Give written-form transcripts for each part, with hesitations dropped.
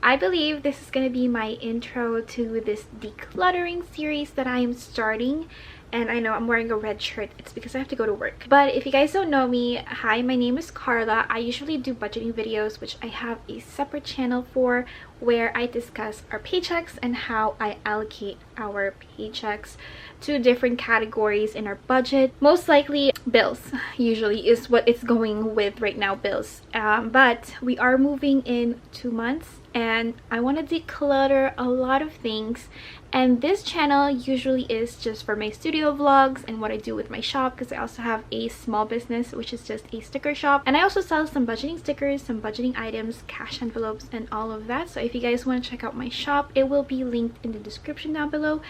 I believe this is going to be my intro to this decluttering series that I am starting. And I know I'm wearing a red shirt. It's because I have to go to work. But if you guys don't know me, hi, my name is Carla. I usually do budgeting videos, which I have a separate channel for, where I discuss our paychecks and how I allocate our paychecks to different categories in our budget. Most likely bills usually is what it's going with right now, bills. But we are moving in 2 months and I want to declutter a lot of things. And this channel usually is just for my studio vlogs and what I do with my shop, because I also have a small business, which is just a sticker shop. And I also sell some budgeting stickers, some budgeting items, cash envelopes, and all of that. So if you guys want to check out my shop, it will be linked in the description down below.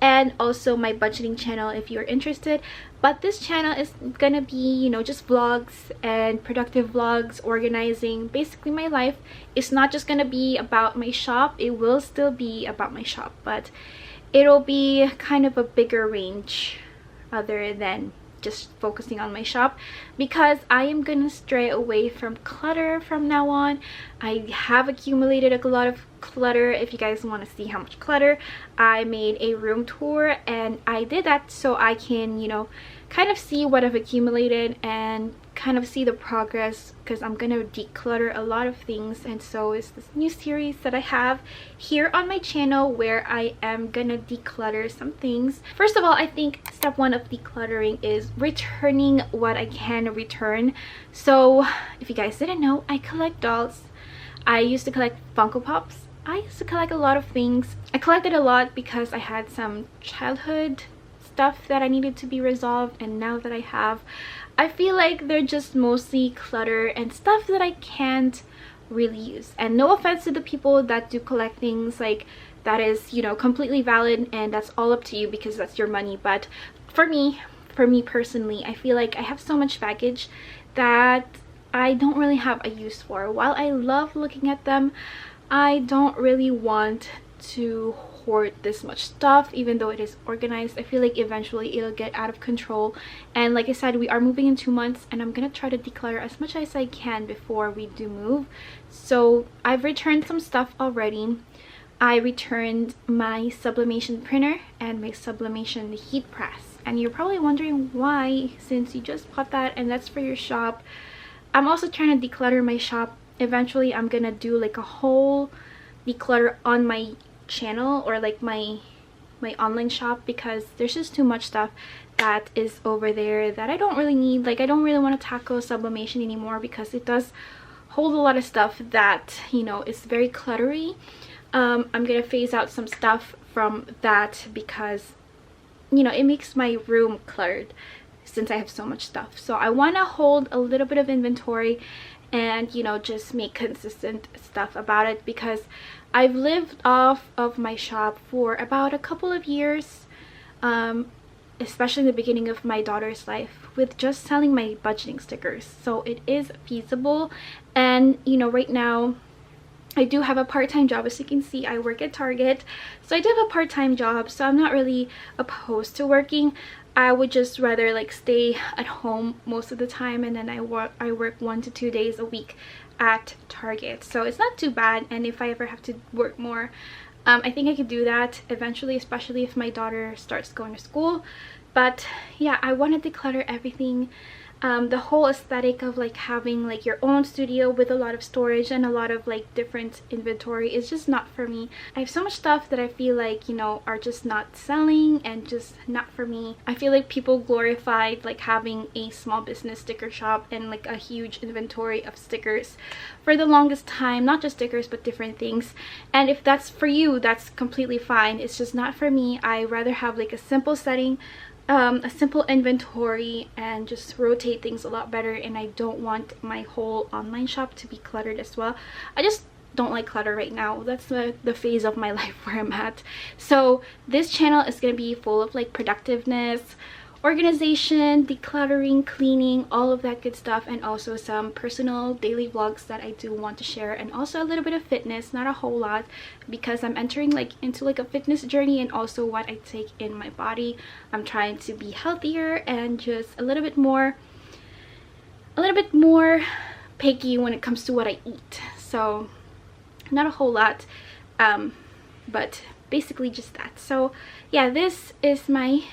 And also my budgeting channel if you're interested. But this channel is gonna be, you know, just vlogs and productive vlogs, organizing, basically my life. It's not just gonna be about my shop. It will still be about my shop, but it'll be kind of a bigger range other than just focusing on my shop, because I am gonna stray away from clutter from now on. I have accumulated a lot of clutter. If you guys want to see how much clutter, I made a room tour, and I did that so I can, you know, kind of see what I've accumulated and kind of see the progress, because I'm gonna declutter a lot of things. And so is this new series that I have here on my channel where I am gonna declutter some things. First of all, I think step one of decluttering is returning what I can return. So if you guys didn't know, I collect dolls. I used to collect Funko Pops. I used to collect a lot of things. I collected a lot because I had some childhood stuff that I needed to be resolved, and now that I feel like they're just mostly clutter and stuff that I can't really use. And no offense to the people that do collect things, like, that is, you know, completely valid and that's all up to you because that's your money. But for me personally, I feel like I have so much baggage that I don't really have a use for. While I love looking at them, I don't really want to hoard this much stuff. Even though it is organized, I feel like eventually it'll get out of control. And like I said, we are moving in 2 months, and I'm gonna try to declutter as much as I can before we do move. So I've returned some stuff already. I returned my sublimation printer and my sublimation heat press, and you're probably wondering why, since you just bought that and that's for your shop. I'm also trying to declutter my shop. Eventually I'm gonna do like a whole declutter on my channel, or like my online shop, because there's just too much stuff that is over there that I don't really need. Like, I don't really want to tackle sublimation anymore because it does hold a lot of stuff that, you know, is very cluttery. I'm gonna phase out some stuff from that because, you know, it makes my room cluttered since I have so much stuff. So I want to hold a little bit of inventory and, you know, just make consistent stuff about it, because I've lived off of my shop for about a couple of years, especially in the beginning of my daughter's life, with just selling my budgeting stickers. So it is feasible. And, you know, right now I do have a part-time job. As you can see, I work at Target, so I do have a part-time job, so I'm not really opposed to working. I would just rather like stay at home most of the time, and then I work 1 to 2 days a week at Target, so it's not too bad. And if I ever have to work more, I think I could do that eventually, especially if my daughter starts going to school. But yeah, I want to declutter everything. The whole aesthetic of like having like your own studio with a lot of storage and a lot of like different inventory is just not for me. I have so much stuff that I feel like, you know, are just not selling and just not for me. I feel like people glorified like having a small business sticker shop and like a huge inventory of stickers for the longest time. Not just stickers, but different things. And if that's for you, that's completely fine. It's just not for me. I rather have like a simple setting, a simple inventory, and just rotate things a lot better. And I don't want my whole online shop to be cluttered as well. I just don't like clutter right now. That's the phase of my life where I'm at. So this channel is going to be full of like productiveness, organization, decluttering, cleaning, all of that good stuff, and also some personal daily vlogs that I do want to share, and also a little bit of fitness, not a whole lot, because I'm entering like into like a fitness journey, and also what I take in my body. I'm trying to be healthier and just a little bit more picky when it comes to what I eat. So not a whole lot, but basically just that. So yeah, this is my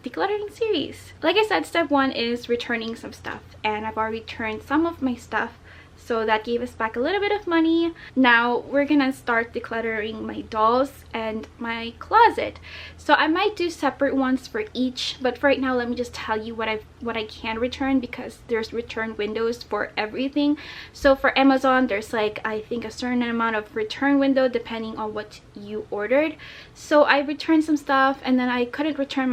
decluttering series. Like I said, step 1 is returning some stuff, and I've already returned some of my stuff, so that gave us back a little bit of money. Now we're gonna start decluttering my dolls and my closet. So I might do separate ones for each, but for right now, let me just tell you what I can return, because there's return windows for everything. So for Amazon, there's like, I think, a certain amount of return window depending on what you ordered. So I returned some stuff, and then I couldn't return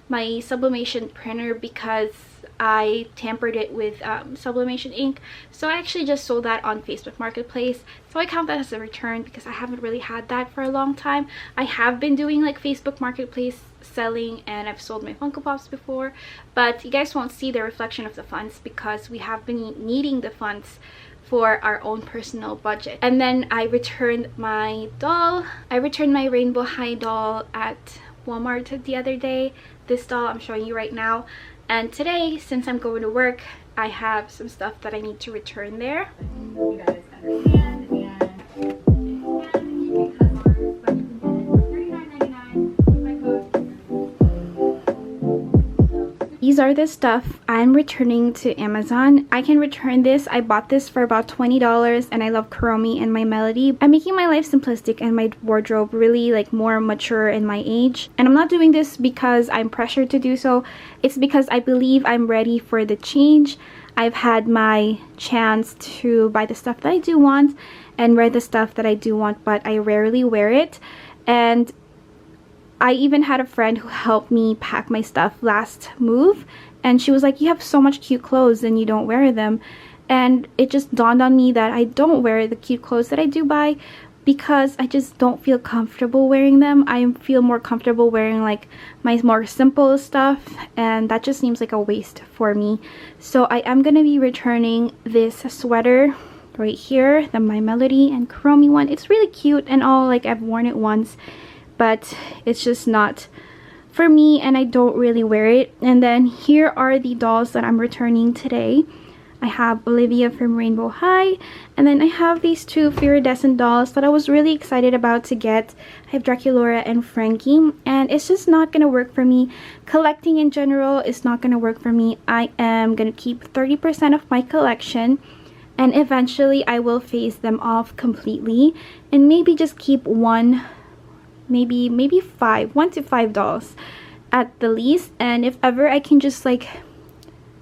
my sublimation printer because I tampered it with sublimation ink. So I actually just sold that on Facebook Marketplace. So I count that as a return because I haven't really had that for a long time. I have been doing like Facebook Marketplace selling, and I've sold my Funko Pops before, but you guys won't see the reflection of the funds because we have been needing the funds for our own personal budget. And then I returned my doll. I returned my Rainbow High doll at Walmart the other day. This doll I'm showing you right now. And today, since I'm going to work, I have some stuff that I need to return there. You guys understand, and you can cut ours, but you can get it for $39.99 with my code. These are the stuff I'm returning to Amazon. I can return this. I bought this for about $20, and I love Kuromi and my Melody. I'm making my life simplistic and my wardrobe really like more mature in my age. And I'm not doing this because I'm pressured to do so. It's because I believe I'm ready for the change. I've had my chance to buy the stuff that I do want and wear the stuff that I do want, but I rarely wear it. And I even had a friend who helped me pack my stuff last move, and she was like, you have so much cute clothes and you don't wear them. And it just dawned on me that I don't wear the cute clothes that I do buy because I just don't feel comfortable wearing them. I feel more comfortable wearing like my more simple stuff, and that just seems like a waste for me. So I am gonna be returning this sweater right here, the My Melody and Kuromi one. It's really cute and all, like I've worn it once, but it's just not for me and I don't really wear it. And then here are the dolls that I'm returning today. I have Olivia from Rainbow High, and then I have these two iridescent dolls that I was really excited about to get. I have Draculaura and Frankie, and it's just not gonna work for me. Collecting in general is not gonna work for me. I am gonna keep 30% of my collection, and eventually I will phase them off completely and maybe just keep one, maybe 1 to 5 dolls at the least. And if ever I can just like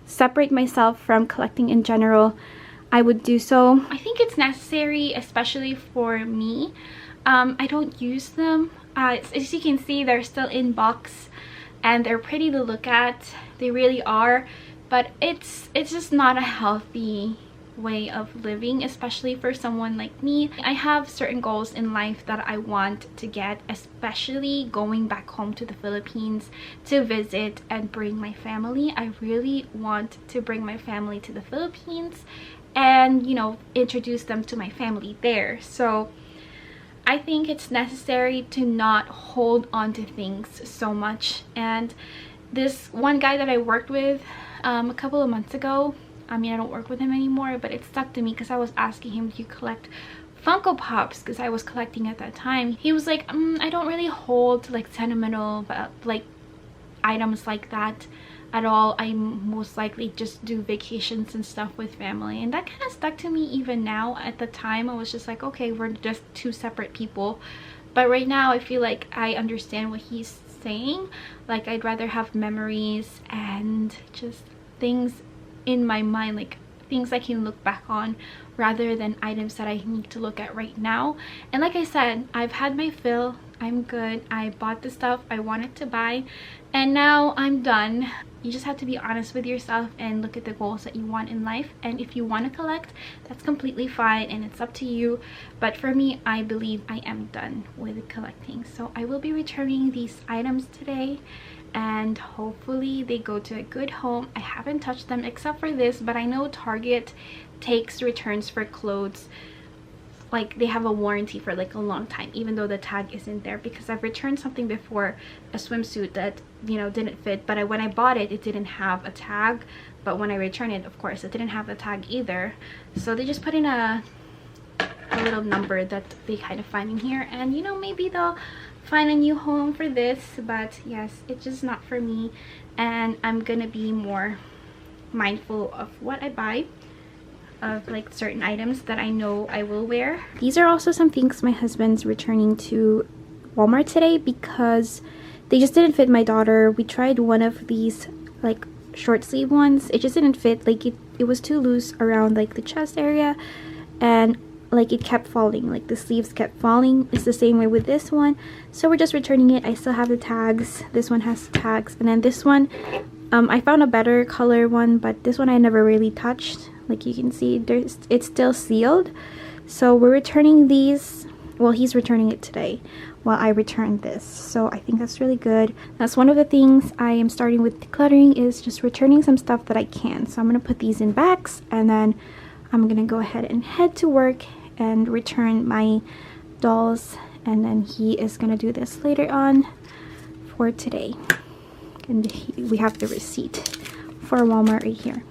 separate myself from collecting in general, I would do so. I think it's necessary, especially for me. I don't use them. As you can see, they're still in box and they're pretty to look at. They really are, but it's just not a healthy way of living, especially for someone like me. I have certain goals in life that I want to get, especially going back home to the Philippines to visit and bring my family. I really want to bring my family to the Philippines and, you know, introduce them to my family there. So I think it's necessary to not hold on to things so much. And this one guy that I worked with a couple of months ago, I mean, I don't work with him anymore, but it stuck to me because I was asking him, do you collect Funko Pops? Because I was collecting at that time. He was like, I don't really hold like sentimental like items like that at all. I most likely just do vacations and stuff with family. And that kind of stuck to me even now. At the time, I was just like, okay, we're just two separate people. But right now, I feel like I understand what he's saying. Like, I'd rather have memories and just things in my mind, like things I can look back on rather than items that I need to look at right now. And like I said, I've had my fill. I'm good. I bought the stuff I wanted to buy and now I'm done. You just have to be honest with yourself and look at the goals that you want in life. And if you want to collect, that's completely fine and it's up to you. But for me, I believe I am done with collecting. So I will be returning these items today and hopefully they go to a good home. I haven't touched them except for this, but I know Target takes returns for clothes. Like, they have a warranty for like a long time, even though the tag isn't there, because I've returned something before, a swimsuit that, you know, didn't fit, but when I bought it, it didn't have a tag. But when I returned it, of course, it didn't have a tag either. So they just put in a a little number that they kind of find in here, and you know, maybe they'll find a new home for this. But yes, it's just not for me, and I'm gonna be more mindful of what I buy, of like certain items that I know I will wear. These are also some things my husband's returning to Walmart today because they just didn't fit my daughter. We tried one of these like short sleeve ones. It just didn't fit. Like it was too loose around like the chest area, and like it kept falling, like the sleeves kept falling. It's the same way with this one, so we're just returning it. I still have the tags. This one has tags, and then this one I found a better color one, but this one I never really touched. Like you can see, it's still sealed. So we're returning these. Well, he's returning it today while I return this. So I think that's really good. That's one of the things I am starting with decluttering, is just returning some stuff that I can. So I'm going to put these in bags, and then I'm going to go ahead and head to work and return my dolls. And then he is going to do this later on for today. And we have the receipt for Walmart right here.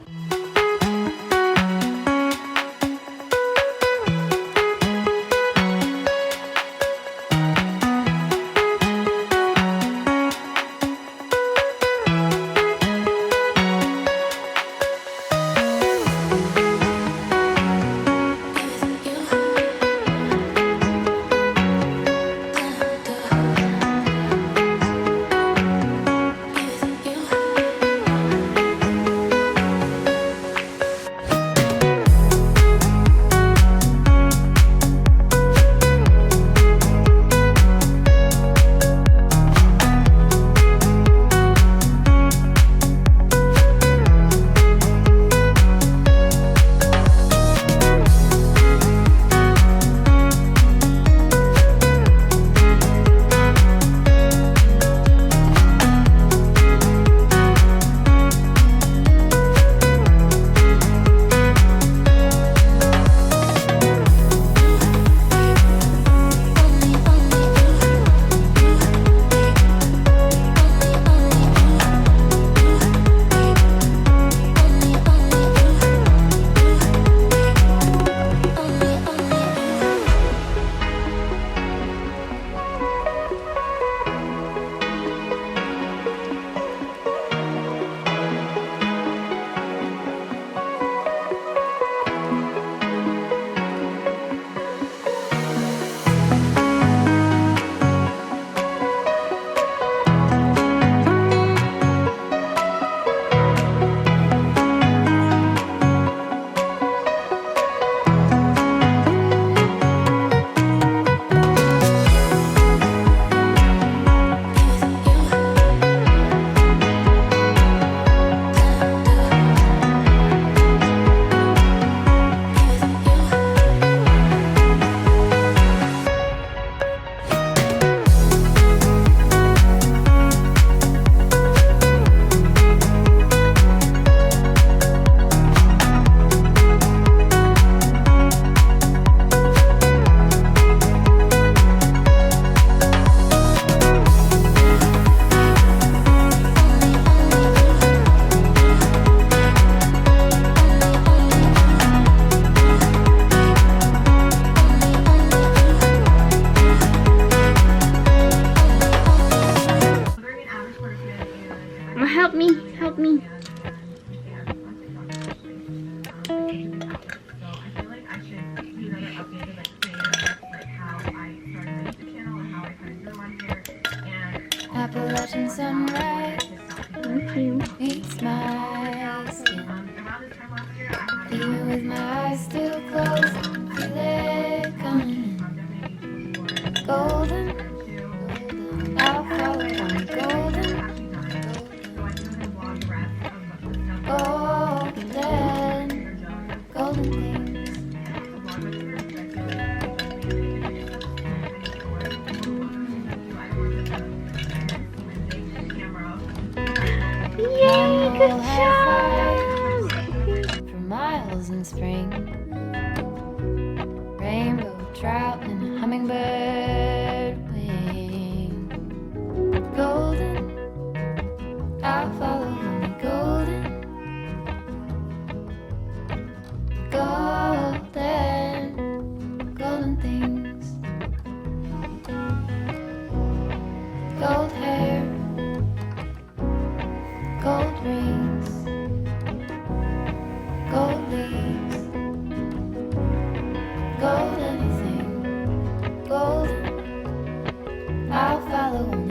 Help me. Appalachian sunrise. Thank you. Meets my skin. Even with my eyes still closed, I feel it coming. Golden, I'll follow on golden. Golden things. Yay, good job! For miles in spring, rainbow trout and hummingbird wing. Golden, I'll follow only golden. Golden follow.